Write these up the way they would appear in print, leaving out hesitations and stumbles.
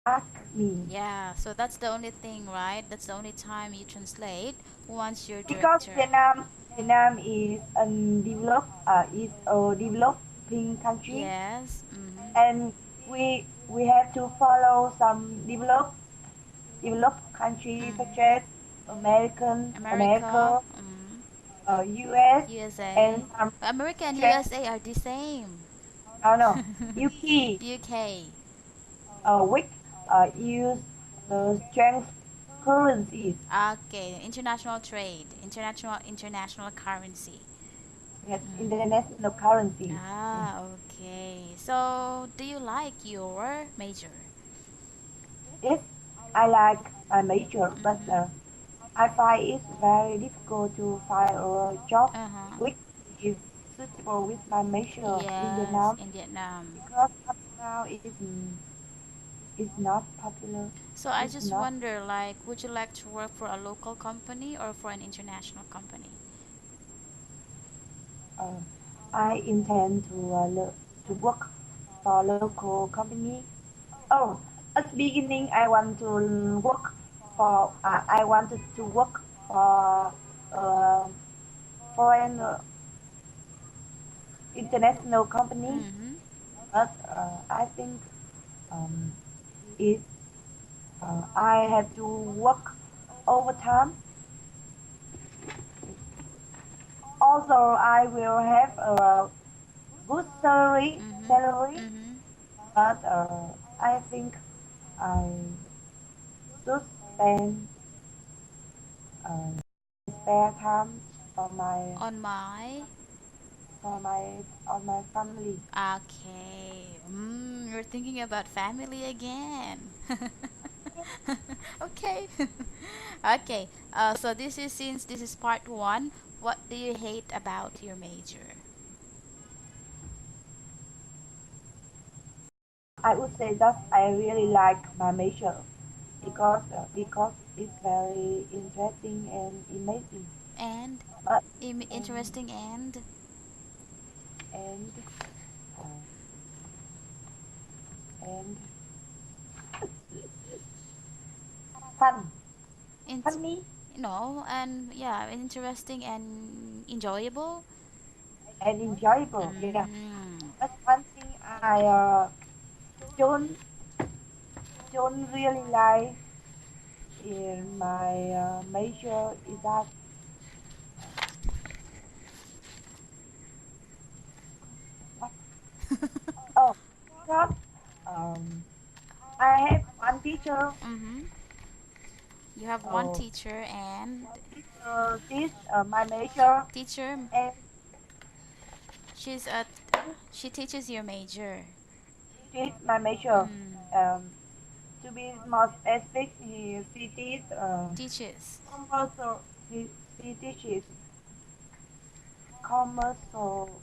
ask me. Yeah, so that's the only thing, right? That's the only time you translate once your Because director. Vietnam is a developing country, Yes. Mm-hmm. and we have to follow some developed countries such Mm-hmm. as America. America, Mm-hmm. US, and USA. some America and such as USA are the same. no no UK, UK. which use the strength currencies. Okay, international trade, international currency. Yes, Mm. international currencies. Yes. Ah, okay. So, do you like your major? Yes, I like my major, but Mm-hmm. I find it very difficult to find a job Uh-huh. which is suitable with my major in Yes, Vietnam in Vietnam. because up now is not popular. So I It's just not. wonder, like, would you like to work for a local company or for an international company? Uh, I intend to work for local company. Oh, at the beginning, I wanted to work for uh, foreign international company, Mm-hmm. but I think um, it I have to work overtime. Also, I will have a good Mm-hmm. salary, Mm-hmm. but I think I should spend uh, spare time for my On my. on my family. Okay. You're thinking about family again. Okay. Okay. So this is since this is part one. What do you hate about your major? I would say that I really like my major because it's very interesting and amazing. And But and interesting and and uh, and fun, in, funny and yeah, interesting and enjoyable. and enjoyable. Yeah, Mm. that's one thing I don't don't really like in my major is that what? Oh, because um, I have one teacher. Mm-hmm. You have one Oh, teacher and one teacher teach my major, teacher. and She's a she teaches your major. she teach my major. Mm. Um, to be more specific, she teach Teaches commercial. She teaches commercial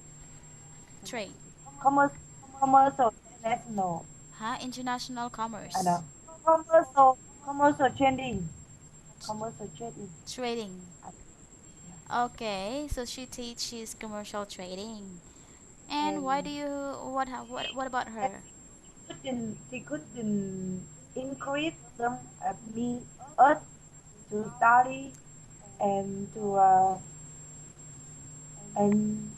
trade. commerce commercial international. Huh? International I commerce. know commercial trading. Commercial trading. Trading. Uh, Okay, so she teaches commercial trading. And why do and you what about and her? she couldn't increase some me us to study and to and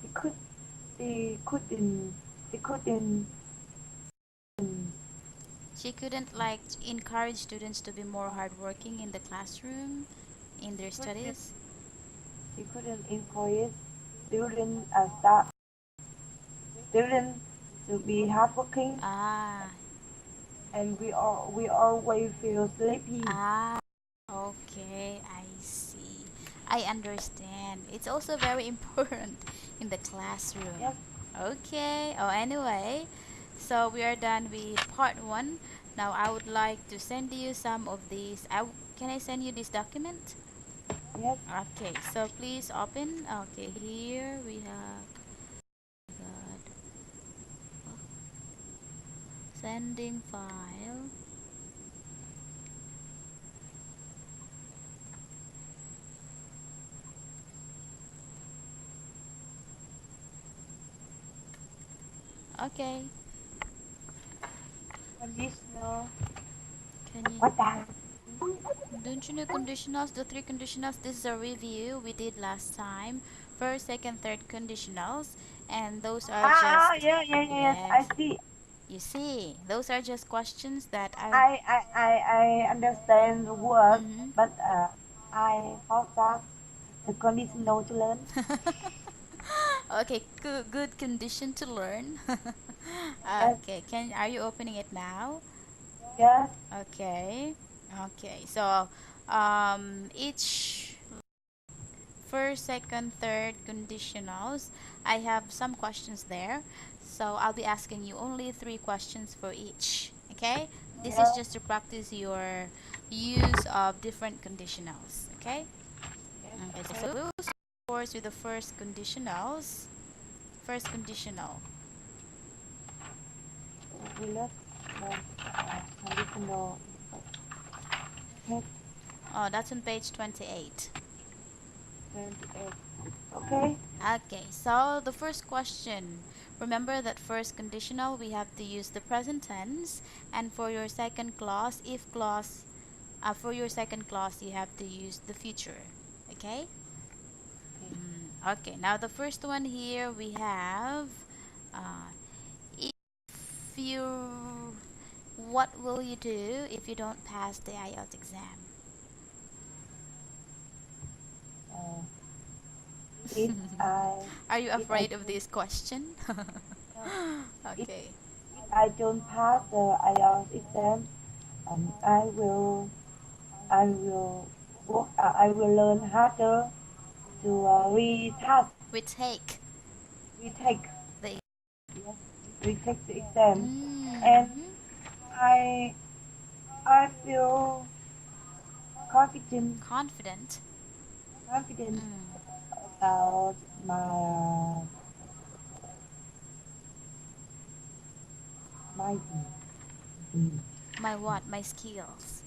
she could she couldn't she couldn't She couldn't like encourage students to be more hardworking in the classroom, in she their couldn't studies. she couldn't encourage students students to be hardworking, Ah, and we always feel sleepy. ah, okay, I see. I understand. It's also very important in the classroom. Yes, Okay. Oh, anyway, so we are done with part one. Now I would like to send you some of these. Can I send you this document? yes. Okay, so please open. Okay, here we have got sending file. Okay. Conditional. Can you What that? don't you know conditionals? The three conditionals. This is a review we did last time. First, second, third conditionals, and those are just Yeah, yeah, yeah, yes. I yes. see. You see, those are just questions that I. I understand the word, Mm-hmm. but I forgot the conditional to learn. Okay, good condition to learn. Yes, Okay, can are you opening it now? yes, Okay. Okay. So, each first, second, third conditionals, I have some questions there. So, I'll be asking you only three questions for each. Okay? This is yes, just to practice your use of different conditionals. Okay? yes. Okay, Okay. so we'll start, of course, with the first conditionals. First conditional. We learn conditional. Okay, Oh, that's on page 28. 28. Okay. Okay, so the first question. Remember that first conditional we have to use the present tense, and for your second clause, if clause, for your second clause you have to use the future. Okay? Okay. Okay, now the first one here we have uh, if you, what will you do if you don't pass the IELTS exam? Uh, if I Are you if I afraid of don't this question? no, if Okay. if I don't pass the IELTS exam, I will work. I will learn harder to Retake retake the. yes, retake the exam, and Mm-hmm. I I feel confident Confident. confident Mm. about my mm, My what? My skills.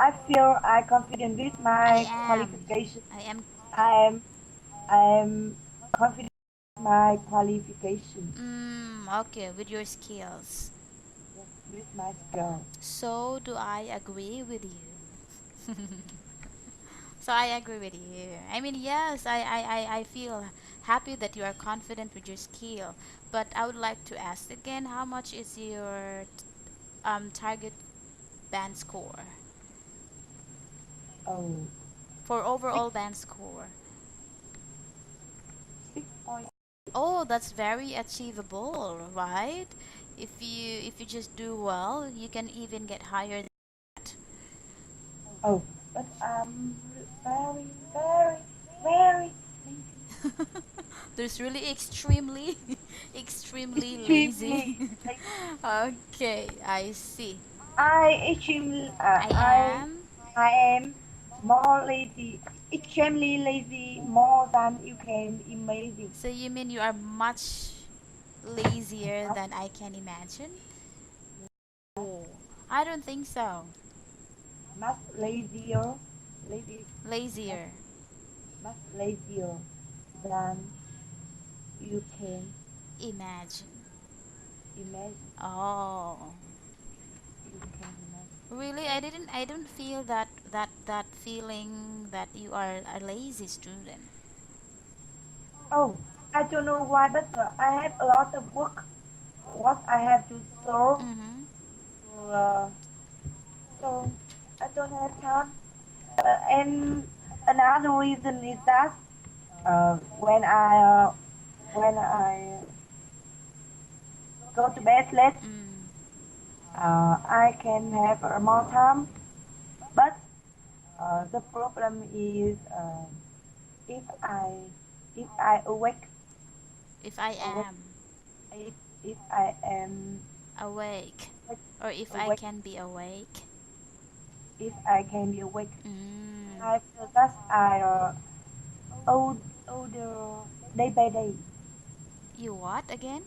I feel I confident with I my am. qualification. I am. I am I am confident with my qualification. Okay, with your skills. Yes, with my skill. So do I agree with you. So I agree with you. I mean, yes, I feel happy that you are confident with your skill. But I would like to ask again, how much is your target band score Oh, for six overall band score? 6 point. Oh, that's very achievable, right? If you just do well, you can even get higher than that. Oh, but very, very, very lazy. There's really extremely extremely lazy. Extremely lazy. Okay, I see. I I am. am more lazy, extremely lazy, more than you can imagine. So you mean you are much lazier Much, than I can imagine? Oh, I don't think so. much lazier, lazy, much, Lazier. much lazier than you can Imagine. imagine. Oh. You can imagine. Really, I don't feel that feeling that you are a lazy student. Oh, I don't know why, but I have a lot of work. What I have to solve, Mm-hmm. uh, so I don't have time. And another reason is that when I go to bed late, Mm. I can have more time. But the problem is if I if I If I awake am if I am awake, awake, or if I awake can be awake. if I can be awake, Mm. I feel that I older day by day. You what again?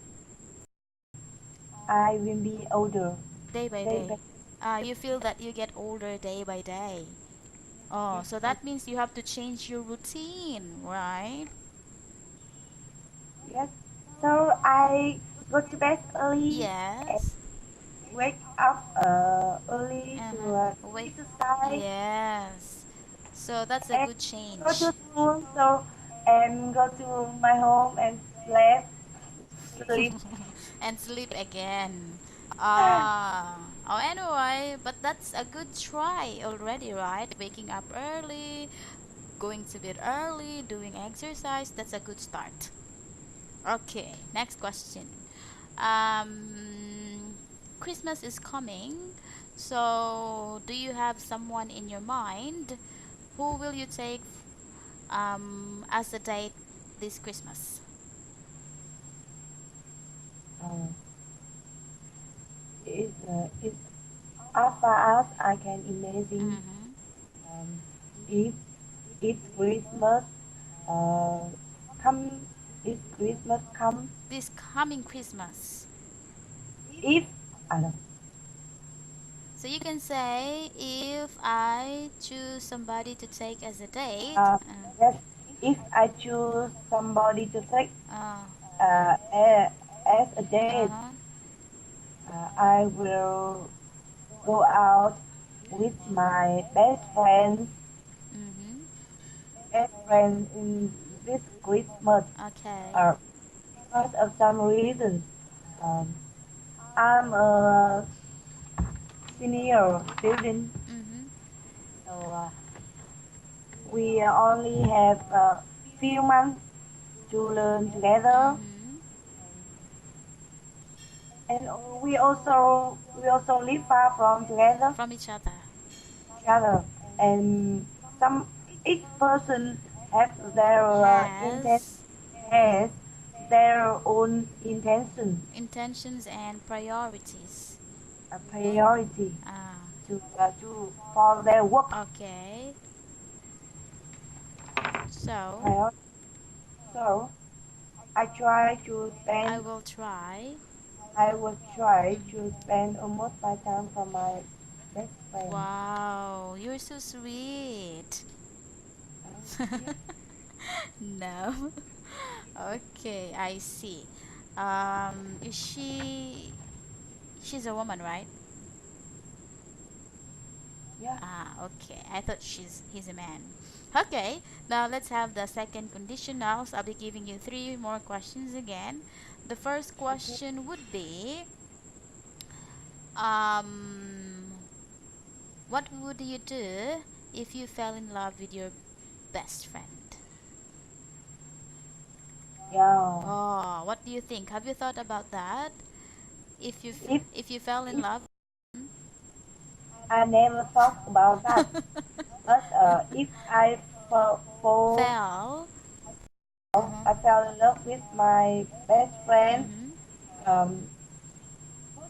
I will be older Day by day by day. You feel that you get older day by day. Oh, If so I, that means you have to change your routine, right? yes. So I go to bed early and Yes. wake up early to Uh-huh. Wake. exercise Yes. So that's a and good go to change. school. So and go to my home and sleep. And sleep again. Oh, anyway, but that's a good try already, right? Waking up early, going to bed early, doing exercise, that's a good start. Okay, next question. Um, Christmas is coming, so do you have someone in your mind? Who will you take as a date this Christmas? Uh, it's as far as I can imagine. Mm-hmm. Um, if it's Christmas, uh, come if Christmas come, This coming Christmas. if I don't, So you can say if I choose somebody to take as a date. uh, yes, if I choose somebody to take Uh, uh, a- as a date, uh-huh. I will go out with my Mm-hmm. best friend in this Christmas. Okay. Uh, because of some reasons, um, I'm a senior student, Mm-hmm. so we only have a few months to learn together, Mm-hmm. and we also live far from together From each other. each other, and some each person have their Has has their own intention, intentions and priorities. a priority Ah, to for their work okay. So priority. So I try to I spend will try. I will try Mhm. to spend almost my time for my best friend. Wow, you're so sweet. Yes, No. Okay, I see. Is she's a woman, right? yeah, Ah, okay. I thought he's a man. Okay, now let's have the second conditional. So I'll be giving you three more questions again. The first okay, question would be, um, what would you do if you fell in love with your best friend? yeah. Oh, what do you think? Have you thought about that? If If you fell in if love, I never thought about that, but if I fall, fell. Uh-huh. I fell in love with my best friend. Mm-hmm. Um,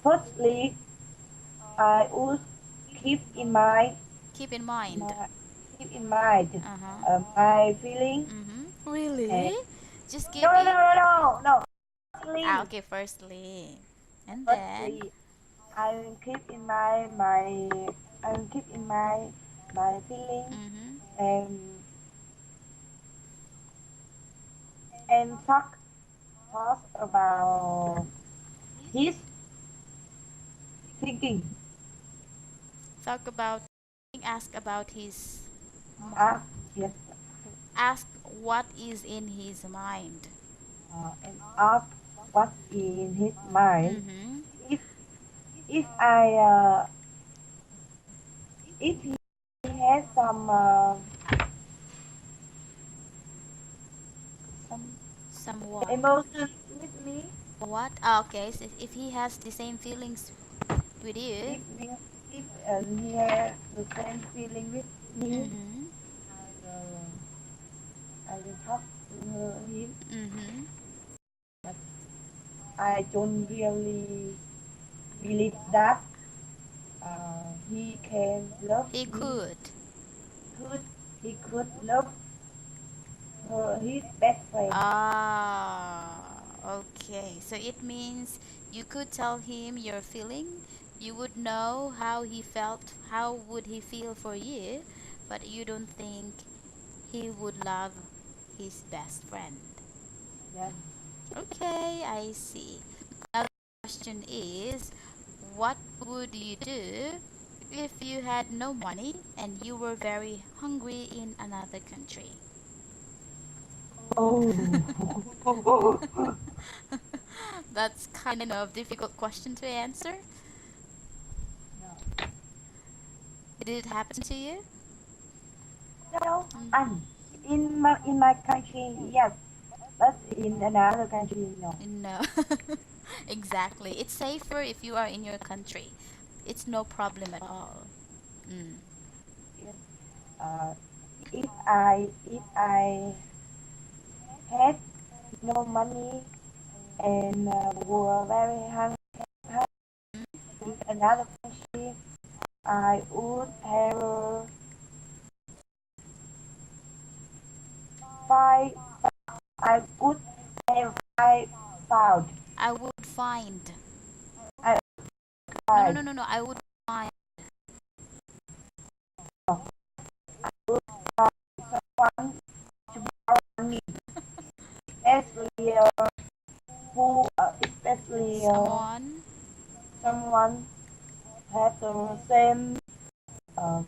firstly, I would keep in mind Keep in mind. my keep in mind Uh-huh. my feeling Mm-hmm. and Really? Just no keep no it? no no no no. Ah, Firstly, okay, firstly. And then? firstly, I will keep in mind I will keep in mind my feeling Mm-hmm. and and talk about his thinking. Talk about, ask about his, Ask yes, ask what is in his mind. and ask what's in his mind. Mm-hmm. If if I if he has some Somewhat. emotions with me, What? Ah, okay, so if he has the same feelings with you. if we if he has the same feeling with me, Mm-hmm. I will I will talk to him. Mm-hmm. But I don't really believe that he can love He me. could. Could he could love his best friend? Ah, okay. So it means you could tell him your feeling. You would know how he felt, how would he feel for you, but you don't think he would love his best friend. Yes. Okay, I see. Now the question is, what would you do if you had no money and you were very hungry in another country? Oh. That's kind of difficult question to answer. No. Did it happen to you? No. Mm, In my country, yes, but in another country, no. no. Exactly. It's safer if you are in your country. It's no problem at all. Mm. Yes. Uh, if I had no money and were very hungry in another country, I would have five. I would have five pound. I would find. I No, no, five. no, no, no. I would find. Someone to borrow me, especially especially Someone. someone have the same um,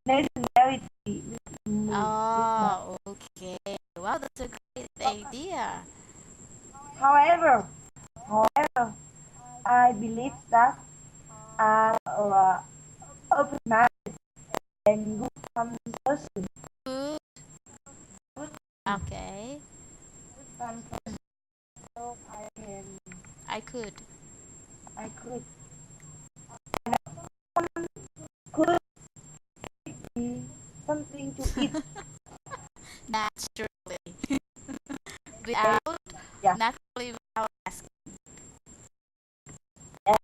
nationality with me. Oh, okay. Wow, that's a great idea. However, however, I believe that I are open-minded and good fun person. Good. Good, Okay. good fun person. So I could. I could be something to eat. Naturally. And Without, yeah, naturally without asking. that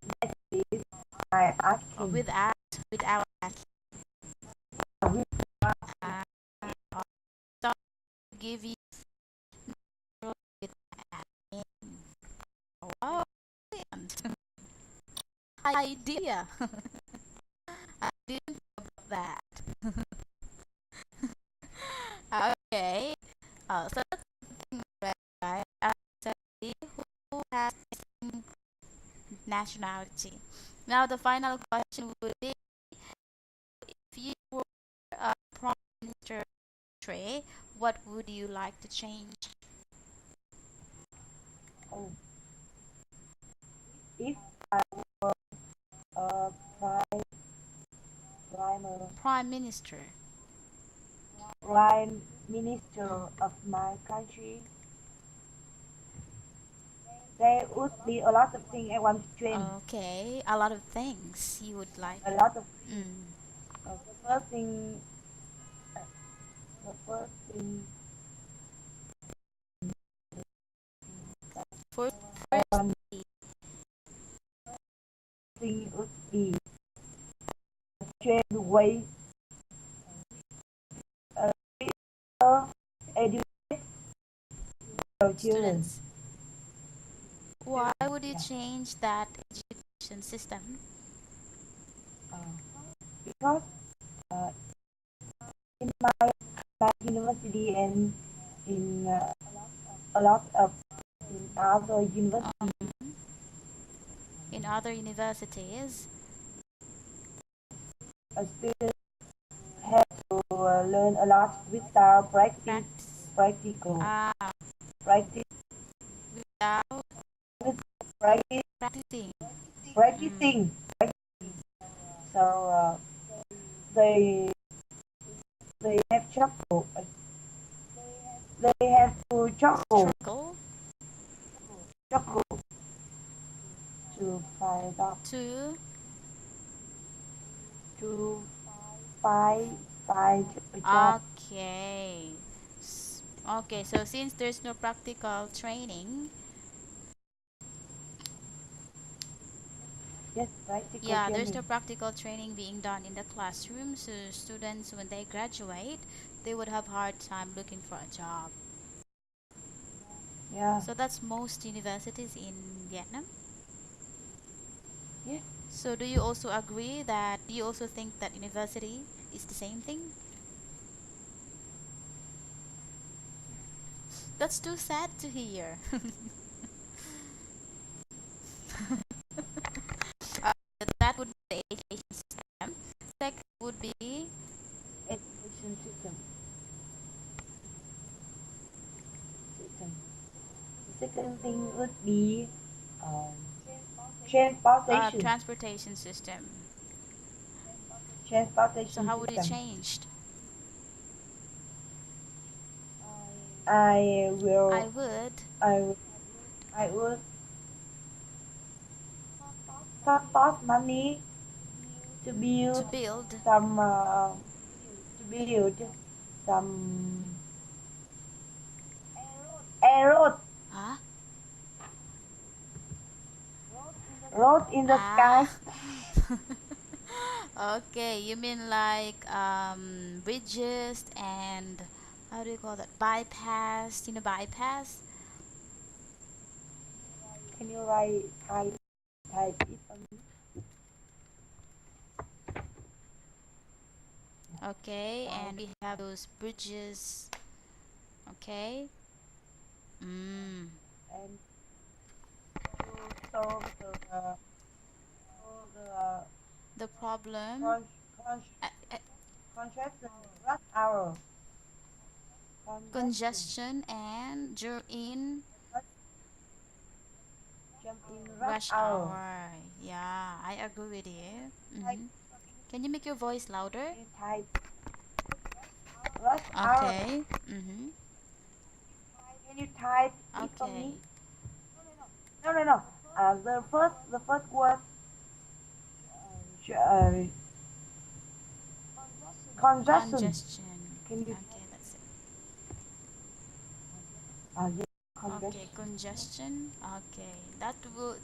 is my Or asking. without asking. With Uh, so give you with asking. Wow, brilliant. Idea. I didn't know about that. Okay. So that's something right. So who has nationality? Now the final question would be, if you were a prime minister, Trey, what would you like to change? oh, if I were a prime, Prime minister. prime minister of my country, there would be a lot of things I want to change. Okay, a lot of things you would like. A lot of things. Mm. The first thing, uh, the first For I first, want thing would be change the way uh, educate our children. students. Why would you Yeah. change that education system? Uh, because uh, in my university and in a lot of in other university, Um, in other universities, students have to learn a lot without practice. practical Ah, practice without with practice practicing. Mm. practicing. So they they have trouble. They have to Struggle struggle to find out to. to find a job. Okay. Okay, so since there's no practical training, Yes, practical yeah, there's no training. practical training being done in the classroom, so students, when they graduate, they would have hard time looking for a job. Yeah. So that's most universities in Vietnam. Yes. So do you also agree that do you also think that university is the same thing? That's too sad to hear. uh, that would be the education system. Second would be Education system. The second thing would be um, transportation. transportation system. So Transportation how would it system. changed? I I will would I I would support money to to build build. some to build some aero Huh? road in the sky. Ah. Okay, you mean like bridges and how do you call that? Bypass, bypass? Can you type it on me? Okay, Wow. and we have those bridges. Okay. Mm. And so the The problem, con, con, uh, uh, contraction rush hour congestion congestion and in rush, jump in rush rush hour. hour. Yeah, I agree with you. Like, Can you make your voice louder? can you type rush hour? Okay. Mm-hmm. Can you type it for me? Okay. No. The first word uh, congestion. Congestion. Can you Okay, that's it. yeah, Okay, congestion? congestion. Okay,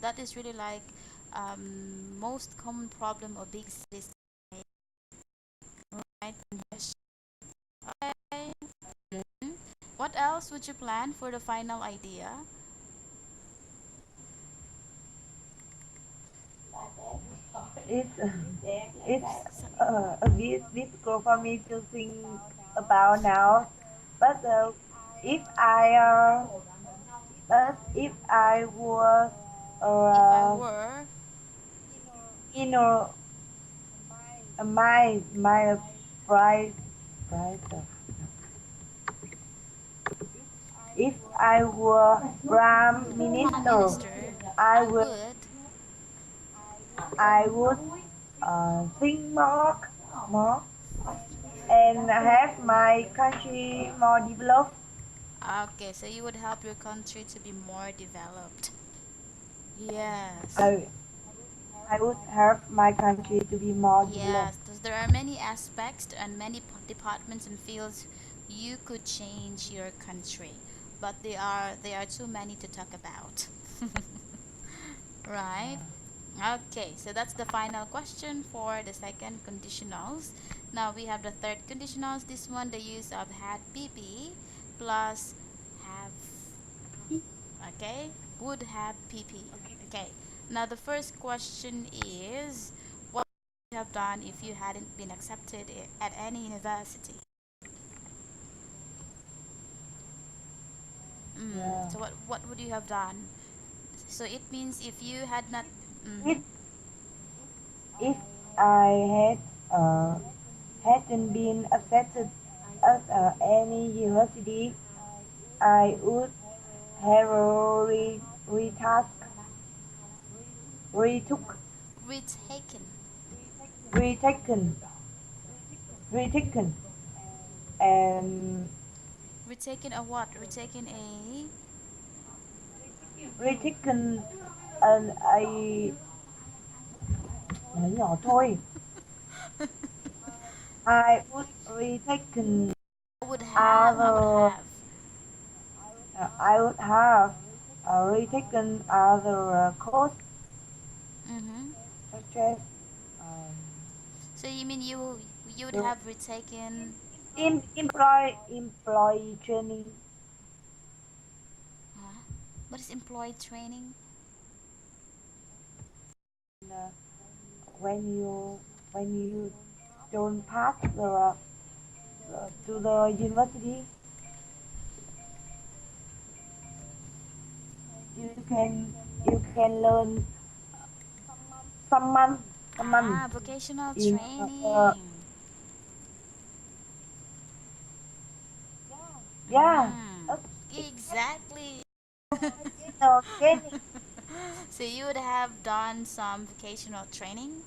that is really like most common problem of big cities, right? Congestion. Okay. Mhm. What else would you plan for the final idea? It's a bit difficult for me to think about now, but if I if I was If I uh, were, in my price price if I were prime prime minister, minister, I I would would. I would think more and have my country more developed. Okay, so you would help your country to be more developed. Yes. I I would help my country to be more developed. Yes, because there are many aspects and many departments and fields you could change your country, but they are too many to talk about. Right? Okay, so that's the final question for the second conditionals. Now we have the third conditionals. This one, the use of had pp plus have, okay, would have pp. Okay, now the first question is what would you have done if you hadn't been accepted at any university? Yeah. So what would you have done? So it means if you had not. If Mm-hmm. if I hadn't been accepted at any university, I would have retask, retook, Retaken. retaken, retaken, and Retaken a what? Retaken a. retaken a nói nhỏ thôi. I would retaken I would other. have. I would have retaken other courses Mm-hmm. such as um, So you mean you would the have retaken. employee training. Huh? What is employee training? when you don't pass to the university, you can learn some months some months Ah, vocational in training. yeah, Mm, exactly exactly. vocational training. So you would have done some vocational training?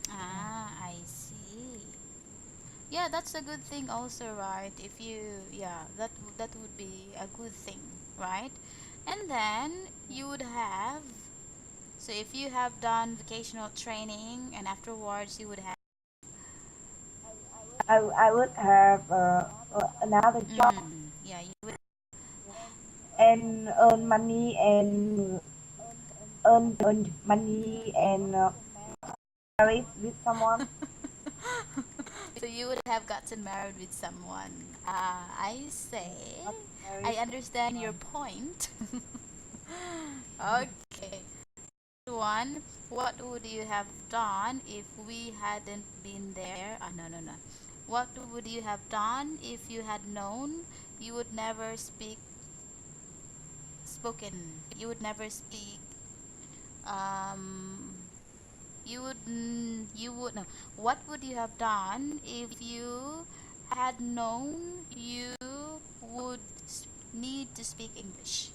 Yeah. Ah, I see. Yeah, that's a good thing also, right? If you, yeah, that would be a good thing, right? And then you would have, so if you have done vocational training and afterwards you would have, I would have another job yeah, you would, and earn money and earn money and married with someone. so you would have gotten married with someone. Ah, I Yes, say, not I married understand your someone. point. Okay. One, what would you have done if we hadn't been there? Ah, no, no, no. What would you have done if you had known you would never spoken? You would never speak. Um, you would no. What would you have done if you had known you would need to speak English?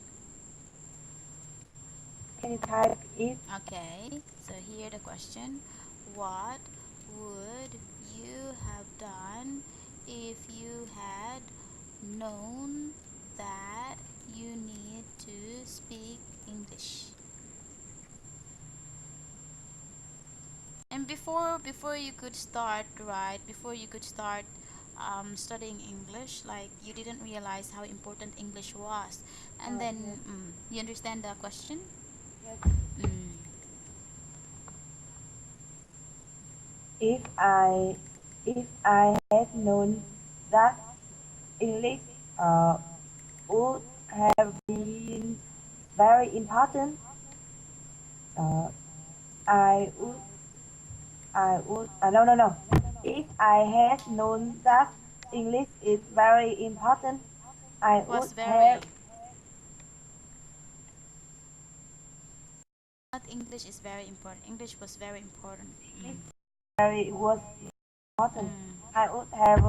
Can you type it? Okay, so here the question. What would you have done if you had known that you need to speak English? And before you could start, right? Before you could start studying English, like you didn't realize how important English was. And Yes, then you understand the question? yes. Mm. If I had known that English would have been very important, uh, I would no. If I had known that English is very important, I would Was have very. Not English is very important. English was very important. English very was important. Mm. I would have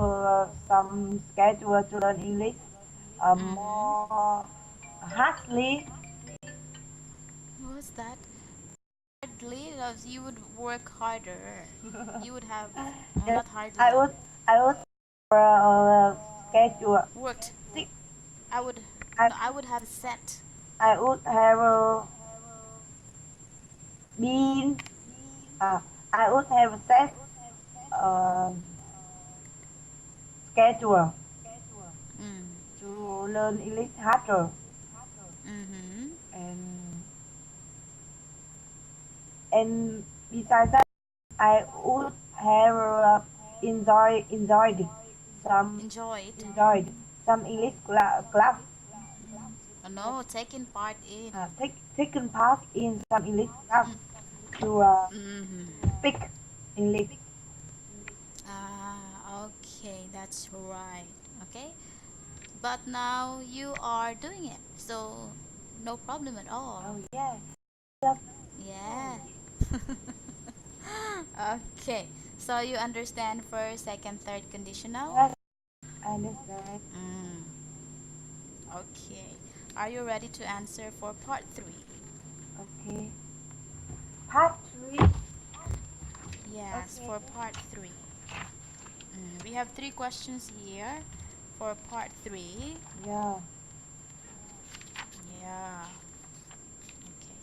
some schedule to learn English Mm-hmm. more hardly. What was that? Hardly, loves you would work harder. You would have Yes, not I hardly would I would schedule. worked. Six. I would I no. I would have set. I would have been uh, I would have set uh, schedule Mm. to learn English harder Mm-hmm. and besides that I would have some Enjoyed. enjoyed some English class No, taking part in. taken part in some English class Mm. to Mm-hmm. speak English. Ah, okay, that's right. Okay, but now you are doing it, so no problem at all. Oh yeah, yes, Yeah. Okay. So you understand first, second, third conditional? yes, I understand. Mm. Okay. Are you ready to answer for part 3? Okay, part three. Yes, Okay, for part 3. We have 3 questions here for part 3. yeah. Yeah. Okay.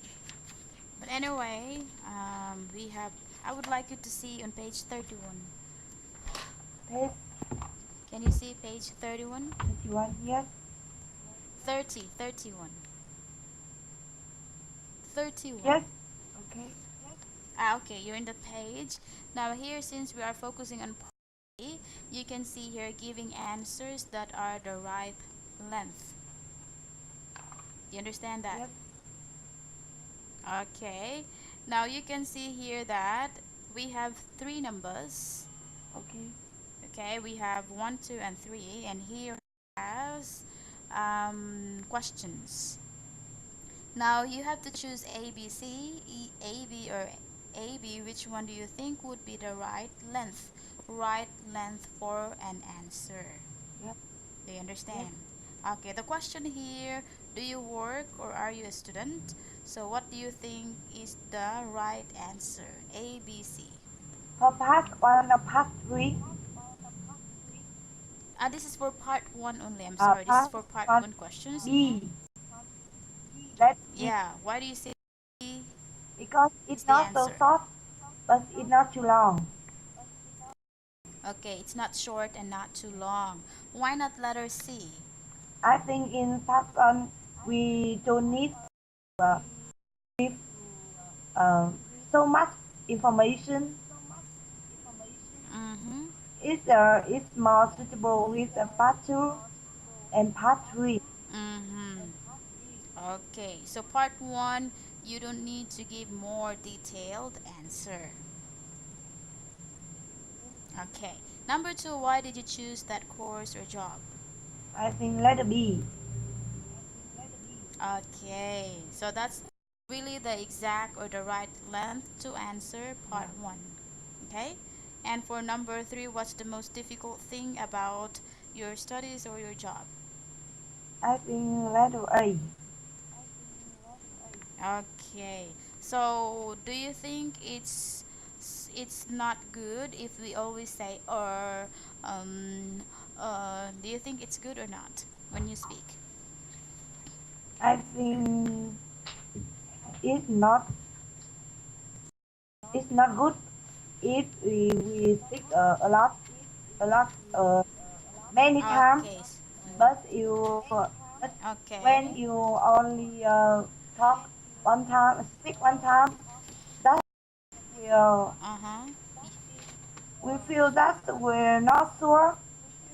But anyway, we have I would like you to see on page 31. Page Can you see page 31? 21 here. 30, 31. Yes. 31. Okay. Ah, okay, you're in the page. Now here, since we are focusing on part A, you can see here giving answers that are the right length. Do you understand that? Yes. Okay. Now you can see here that we have three numbers. Okay. Okay, we have 1, 2, and 3, and here has questions. Now you have to choose A, B, C, A, B, or A, B. Which one do you think would be the right length? Right length for an answer. Yes. Do you Yes. understand? Okay, the question here, do you work or are you a student? So what do you think is the right answer? A, B, C. For part one or part three, This is for part 1 only. I'm sorry. This is part for part one 1 questions. B. Let B Yeah, why do you say B because is it's the not so answer? short, but it's not too long. Okay, it's not short and not too long. Why not letter C? I think in part one we don't need uh, give uh, so much information. Mm-hmm. It's more suitable with part two and part three. Mm-hmm. Okay, so part 1, you don't need to give more detailed answer. Okay. Number 2, why did you choose that course or job? I think letter B. Okay, so that's really the exact or the right length to answer Yeah. part 1. Okay? And for number 3, what's the most difficult thing about your studies or your job? I think letter A. Okay. So, do you think it's not good if we always say or um do you think it's good or not when you speak? I think it's not it's not good if we speak a lot many times. Okay. But you but when Okay. you only talk one time, speak one time, that will Uh-huh. we feel that we're not sure.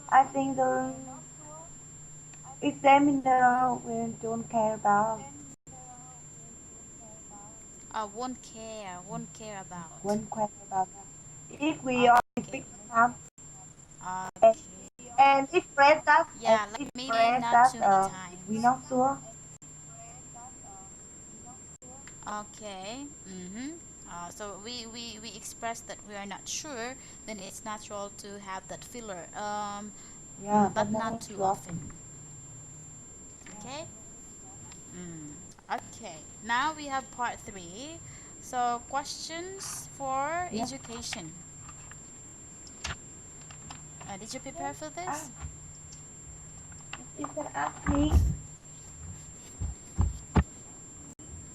I think the examiner will don't care about Won't care about. won't care about that. If we only Okay. speak one time and, Okay. and express that and Yeah, like maybe express not that too many we're times. not sure. Okay. Mm-hmm. So we express that we are not sure, then it's natural to have that filler. Yeah, but But not not too too often. often. Okay. Mm. Okay. Now we have part 3. So questions for Yes. education. Did you prepare Yes. for Ah, this? you can ask me.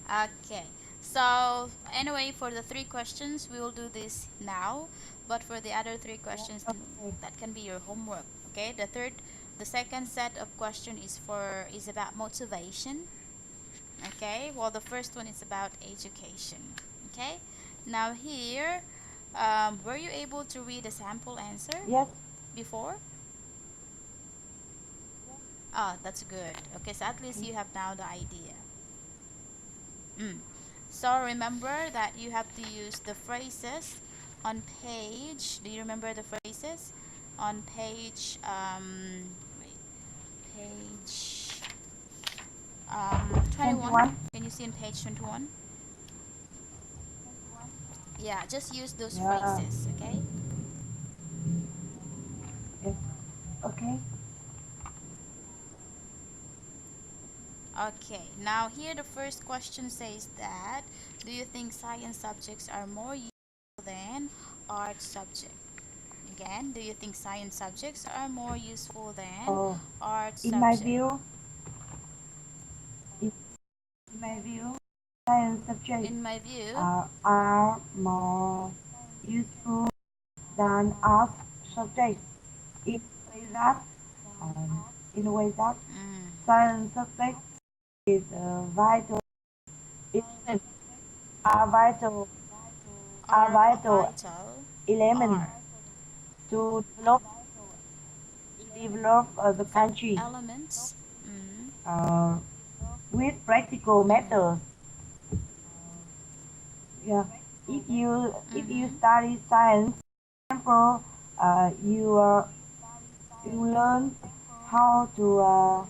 Okay. So anyway, for the 3 questions, we will do this now. But for the other 3 Yes. questions, Okay. that can be your homework. Okay. The second set of question is about motivation. Okay. Well, the first one is about education. Okay. Now here, were you able to read a sample answer Yes. before? Ah, that's good. Okay. So at least Okay. you have now the idea. Mm. So remember that you have to use the phrases on page. Do you remember the phrases on page? Wait, page 21. 21. Can you see on page 21? Yeah, just use those Yeah. phrases. Okay. Yes. Okay. Okay. Now here the first question says that do you think science subjects are more useful than art subjects? Again, do you think science subjects are more useful than Oh, art in my subject? view, in my view, science subjects In my view, are more useful than art subjects. In a way that, in a way that mm, science subject is vital, element, are vital, are are vital vital, element are to develop the country elements, mm, uh, with practical mm, methods. yeah. If you Mm-hmm. study science, example, you learn how to uh,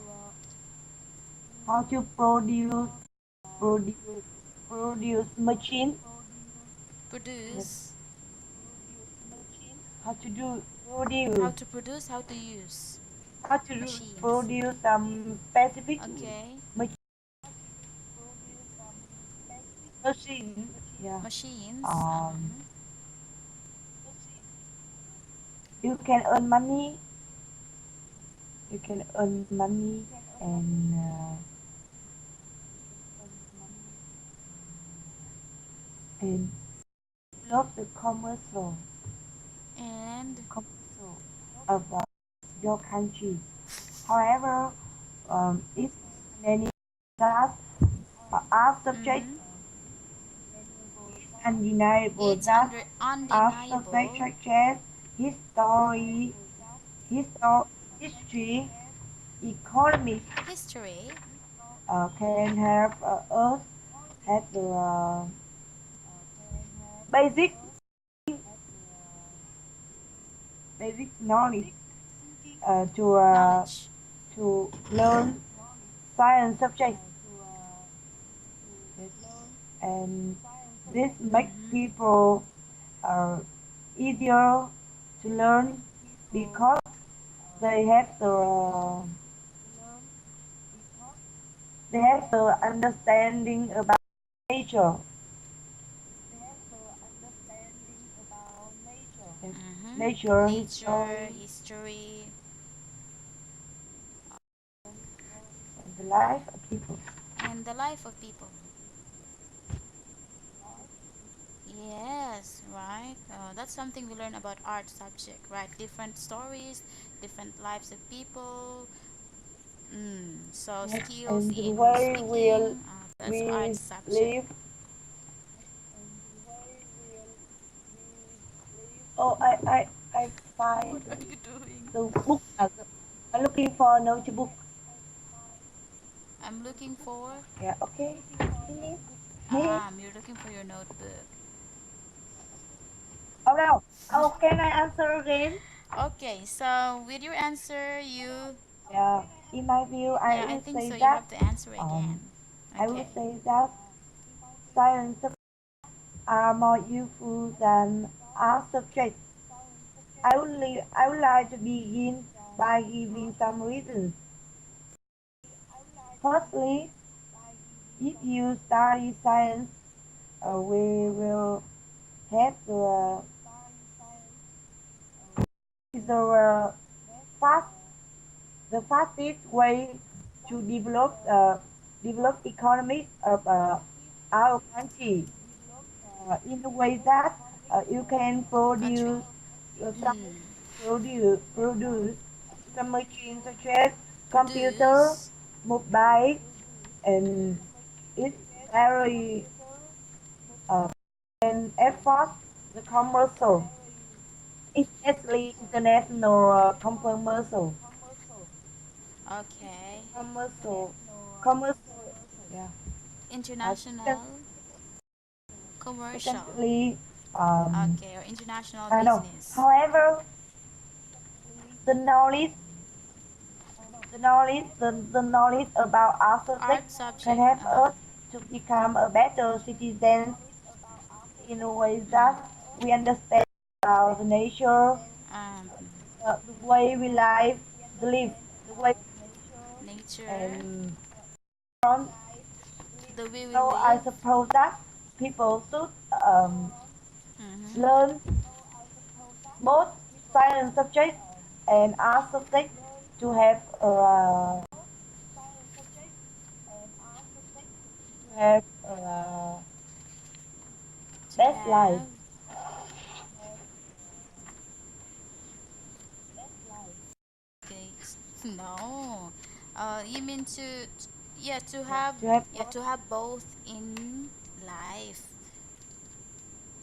how to produce produce machine. Yes. Produce. How to do How produce to produce, how to use how to do machines. produce some specific Okay. mach- machine. Yeah. Machines. Um, you can earn money. You can earn money and develop the And commercial of your country. However, it's many that are subject mm-hmm. undeniable It's that are subject undeniable. such as history, histo- history, economics History. can help us have the basic basic knowledge uh, to uh, Knowledge. to learn science subject. Yes. And this makes Mm-hmm. people uh, easier to learn because they have the understanding about nature. Yes. Mm-hmm. Nature, Nature, history, history. and the life of people. And the life of people. Yes, right. That's something we learn about art subject, right? Different stories, different lives of people. So Yes. skills And the in way speaking. That's art we subject. live. Oh, I find What are you doing? the book. I'm looking for a notebook. I'm looking for. Yeah, okay. Hey. You're looking for your notebook. Oh no. Oh, can I answer again? Okay, so with your answer, you. Yeah. In my view, Yeah, I think so. You that have to answer um, again. I will Okay. say that science are more useful than art subjects. I would like to begin by giving some reasons. Firstly, if you study science, we will have the fast the fastest way to develop economies of our country in a way that you can Country. uh, some Mm. produce some machines such as computer, Produce. mobile, and it's very uh, and effort the commercial, especially international commercial, Okay. commercial, commercial. Yeah. Second, International. Commercial. secondly, Okay, or international I know. business. However, the knowledge, the knowledge about our subject Art can subject. help us to become a better citizen in a way Mm, that we understand about the nature, um, the way we live, nature. and on. The way we So I live. suppose that people should Mm-hmm. learn both science subjects and art subjects to have To best life. have. Okay. No. You mean yeah, to Yeah, have, to have yeah, to have both in life.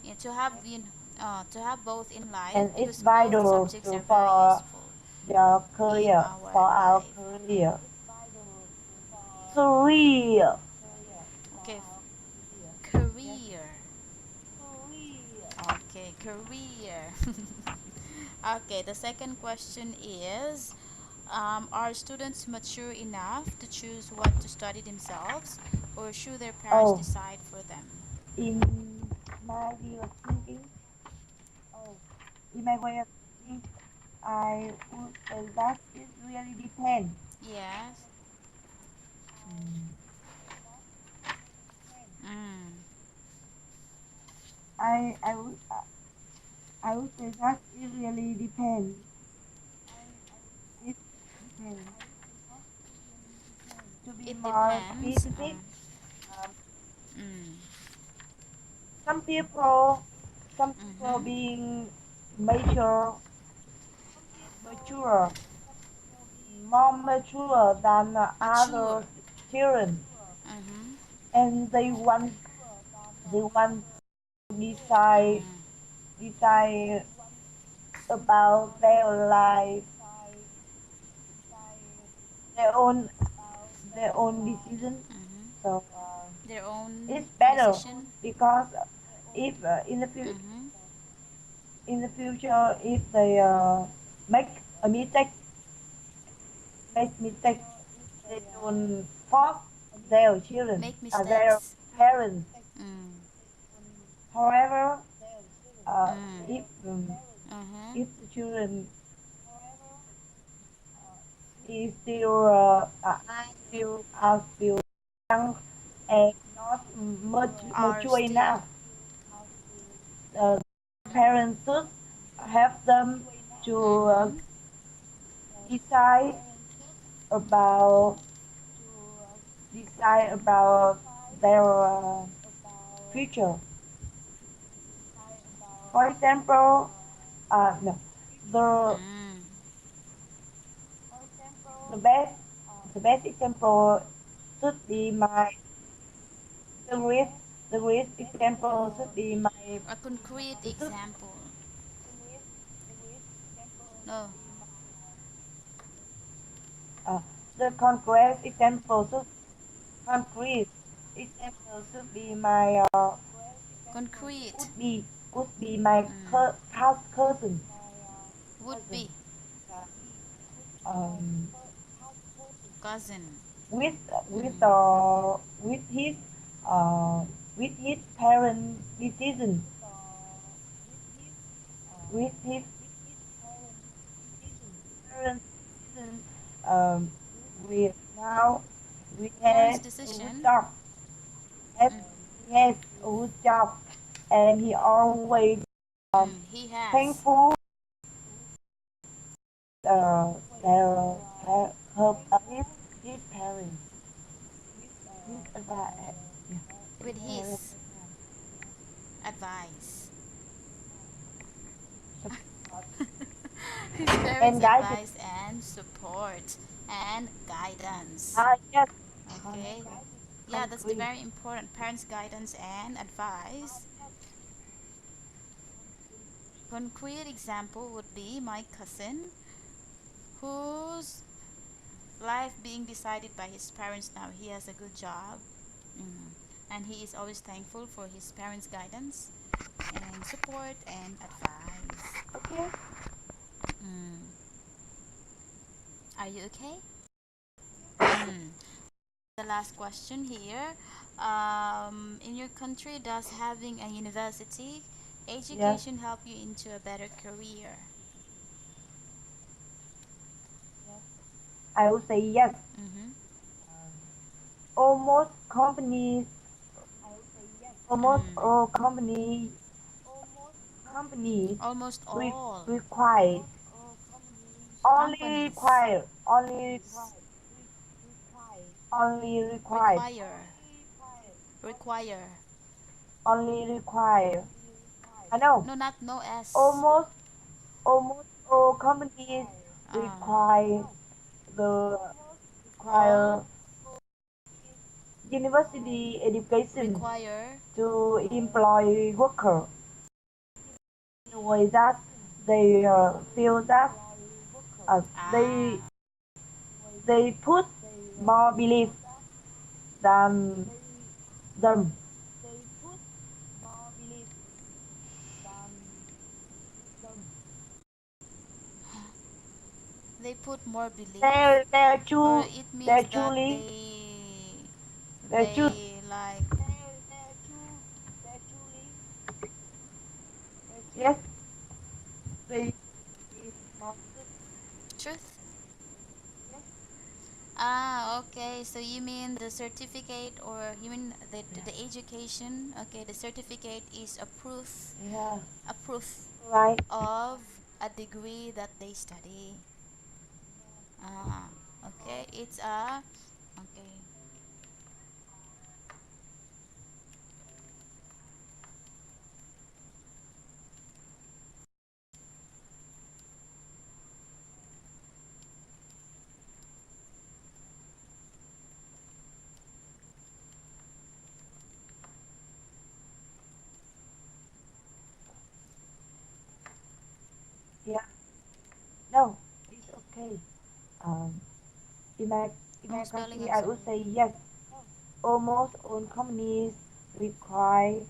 Yeah, to have both in life and it's because both vital subjects to are very for useful your in career, our for our life. career. Career. Okay, career. career. Okay, the second question is, are students mature enough to choose what to study themselves, or should their parents Oh, decide for them? in my way of thinking, in my way of thinking, I would say that it really depends. Yes. Mm, Mm. I I would I would say that it really depends. It depends. To be It more depends. specific, um, Mm. some people, some people Mm-hmm. being mature, mature, more mature than Mature. other children, Mm-hmm. and they want to decide about their life, their own their own decision. Mm-hmm. So Their own it's better decision. because if Mm-hmm. in the future if they make a mistake, make mistake, they don't force their children, Make their mistakes. parents. Mm. However, Mm. Mm-hmm. if the children is still still young and not much Are mature still. enough, uh, parents should help them to Mm-hmm. decide about decide about their future. For example, no, the Mm. the best the best example should be my the great the great example should be my A concrete should, example. No. uh, the concrete example should be my Concrete. could be my Mm. cousin Would cousin be. um Cousin. with with Mm. uh with his uh with his parent decision with his parent decision um we now we Parents' had a good decision. job and Mm. he has a good job and he always Mm. He has. thankful their his parents his advice yeah, his With parents his advice. support His parents' and guidance. advice and support and guidance. Yes, Okay. Yeah, that's the concrete. very important. Parents' guidance and advice. Concrete example would be my cousin, whose life being decided by his parents now. He has a good job, mm, and he is always thankful for his parents' guidance and support and advice. Okay. Mm. Are you okay? Mm. The last question here. In your country, does having a university Yes, education help you into a better career? I would say yes. Mm-hmm. Almost companies, almost Mm. all companies Almost re- all require companies only require require require only require. I know no, not no s. almost almost all companies uh, require the require all university education require to employ worker in a way that they feel that uh, they ah they put more belief than them. they put more belief, they're or too it means they're that truly they're too they like yes they truth. Ah, okay. So you mean the certificate, or you mean the yeah education? Okay, the certificate is yeah a proof right of a degree that they study. Ah, okay. It's a okay. yeah no it's okay um in my in my Spelling. country I'm I would sorry. say yes almost all companies require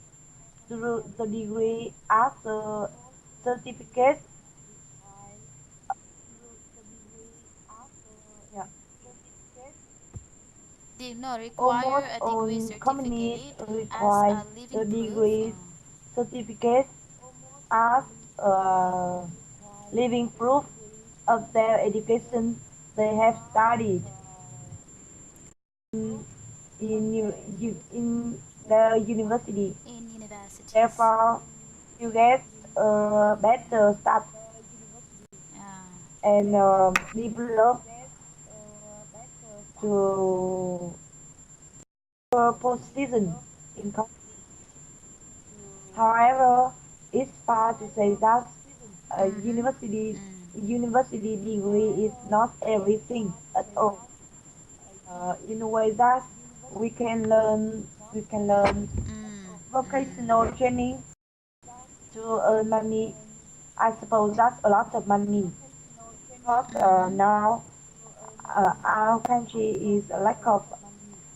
the degree as a certificate. Yeah. Did not require Almost a degree all companies certificate as require a living the proof. degree certificate as a living proof of their education they have studied in the university. In universities. Therefore, you get better start Uh, and develop to position in however, it's fair to say that a mm-hmm. Mm. university degree is not everything at all. In a way that we can learn Mm. vocational Mm. training to earn money. I suppose that's a lot of money because Mm-hmm. now our country is a lack of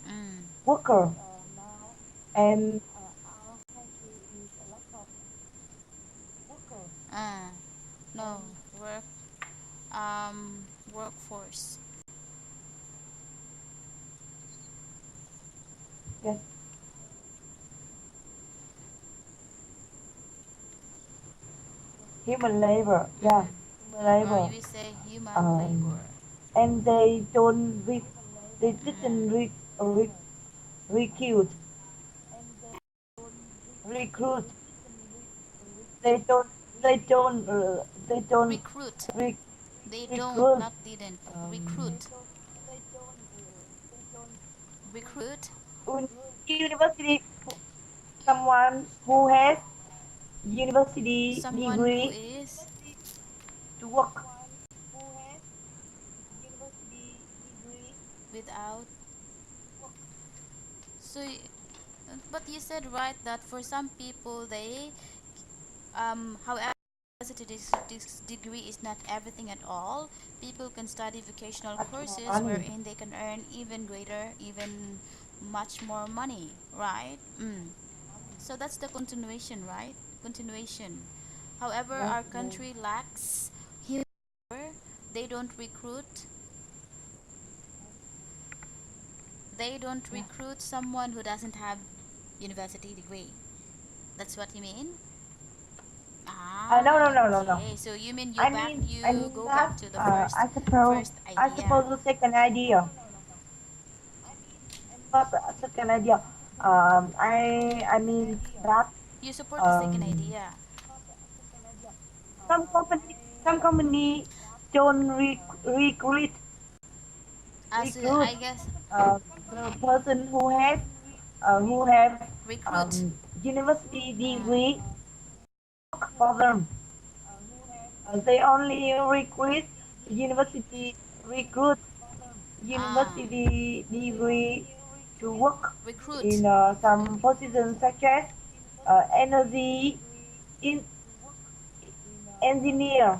Mm. worker and Uh, no workforce. yes, human labor. Yeah, Mm. human Or labor. you will say human Um, labor. and they didn't Mm. recruit recruit they don't they don't Recruit. re- They don't, recruit not didn't. um, Recruit. Recruit in university someone who has university someone who degree is to work. without. So, but you said right that for some people they however, university this degree is not everything at all. People can study vocational Much more courses money. wherein they can earn even greater, even much more money, right? Mm. So that's the continuation, right? Continuation. However, Yes, our yes, country lacks human power. They don't recruit. They don't yeah. recruit someone who doesn't have university degree. That's what you mean? No, no, Ah, no, no, no. okay. So you mean I you mean go that back to the first I idea. suppose the second idea. But second idea. I mean that You support the second um, idea. some company don't As recruit I guess uh, the person who have recruit. university Uh, degree for them. They only recruit ah, university degree to work recruit. in some positions such as energy in engineer,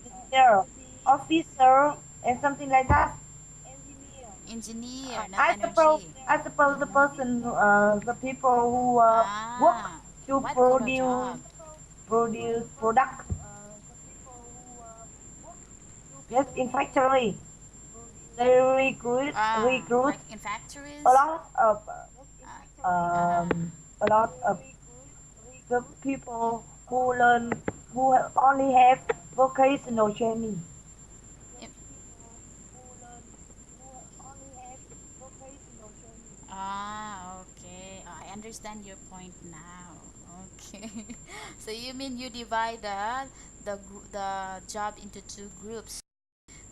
engineer, officer, and something like that. Engineer, not energy. I suppose the Mm-hmm. person, the people who work Ah, to white collar job. produce product. Yes, in factory, they recruit Like in a factories. lot of Uh, a lot of the people who learn who only have vocational training. uh, okay. I understand your point now. Okay. So you mean you divide the job into two groups,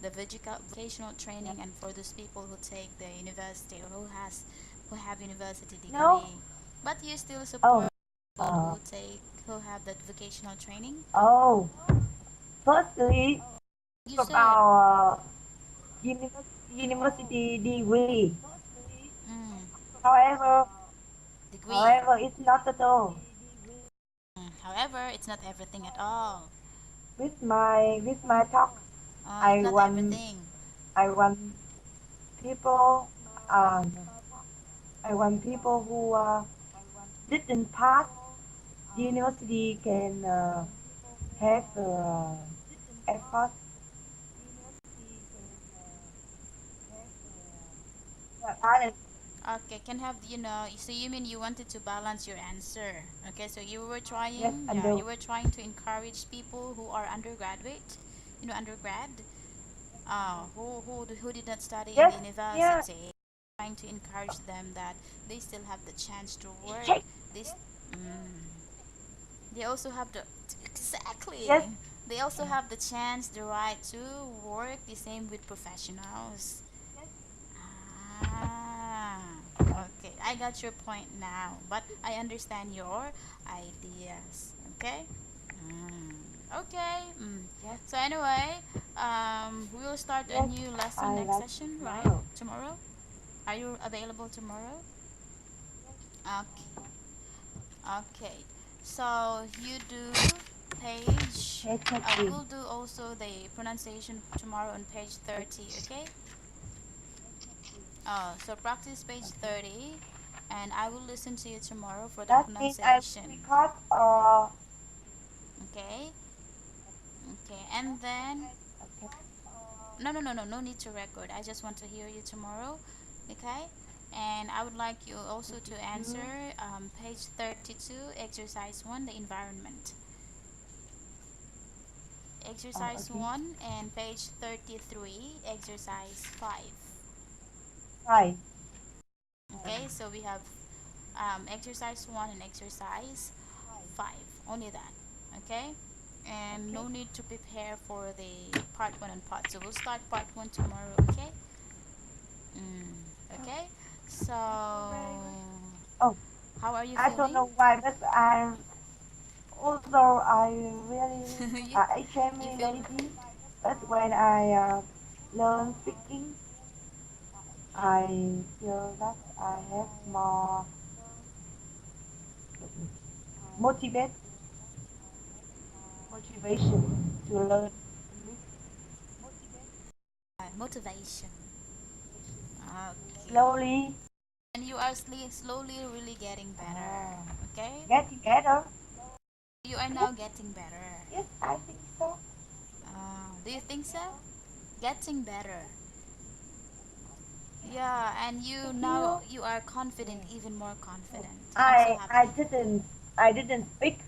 the vocational training and for those people who take the university or who have university No, degree. But you still oh, support people uh, who have that vocational training? oh. Firstly, You from said. our university degree. Mm, However, degree. however, it's not at all. However, it's not everything at all. With my talk, It's I not want everything. I want people um, I want people who didn't pass the university can have effort. Balance. Okay, can have so you mean you wanted to balance your answer. Okay, so Yes, and you were trying to encourage people who are undergraduate, undergrad, who did not study in the yes, yeah. university, trying to encourage them that they still have the chance to work. Check. This, mm, they also have the Yes, exactly. They also have the chance, the right to work the same with professionals. Ah, okay. I got your point now, but I understand your ideas. Okay. Mm, okay. yes, So anyway, we will start a yes. new lesson I next like session, right? tomorrow. Tomorrow. Are you available tomorrow? Okay. Okay. So you do page. Yes, We okay. will do also the pronunciation tomorrow on page 30. Okay. So practice page Okay. 30, and I will listen to you tomorrow for the That means I pronunciation. record Okay? Okay, and then okay. no need to record. I just want to hear you tomorrow. Okay? And I would like you also to 52. answer page 32, exercise 1, the environment. Exercise Okay. 1 and page 33, exercise 5. Right. Okay, so we have exercise 1 and exercise 5. Only that. Okay? And Okay. no need to prepare for the part 1 and part 2. We'll start part 1 tomorrow. Okay? Okay? So, Thank you very much. Oh, how are you I don't feeling? know why, but although I really you, you extremely feel. lazy, but when I learn speaking, I feel that I have more motivate motivation to learn English Motivation. Okay. slowly. And you are slowly really getting better. Uh, Okay? Getting better. You are Yes, now getting better. yes, I think so. Do you think so? Getting better. Yeah, and you Thank now you. you are confident, Yes. even more Oh, confident. I'm so I happy. didn't speak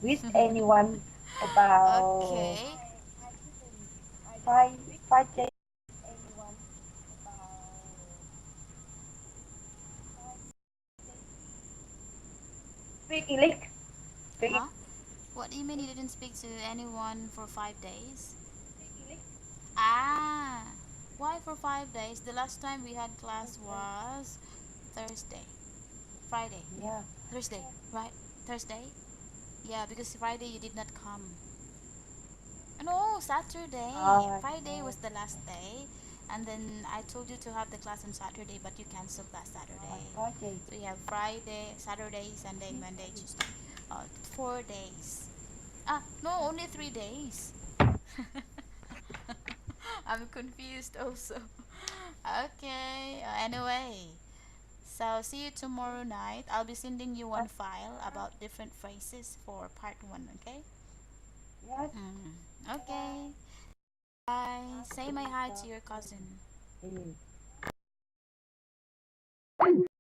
with anyone about Okay. 5 days. Speak English. Speak Huh? What do you mean you didn't speak to anyone for 5 days? English. Ah, why for 5 days? The last time we had class was Thursday, Friday, Yeah. Thursday, right? Thursday? Yeah, because Friday you did not come. No, Saturday. Oh, Friday was yes. the last day, and then I told you to have the class on Saturday, but you canceled last On Saturday. Friday. So you have Friday, Saturday, Sunday, Monday, Tuesday. 4 days. No, only 3 days. I'm confused also. Okay, anyway. So see you tomorrow night. I'll be sending you one file about different phrases for part 1, okay? Yes. Mm. Okay. Bye. Say my hi to your cousin. is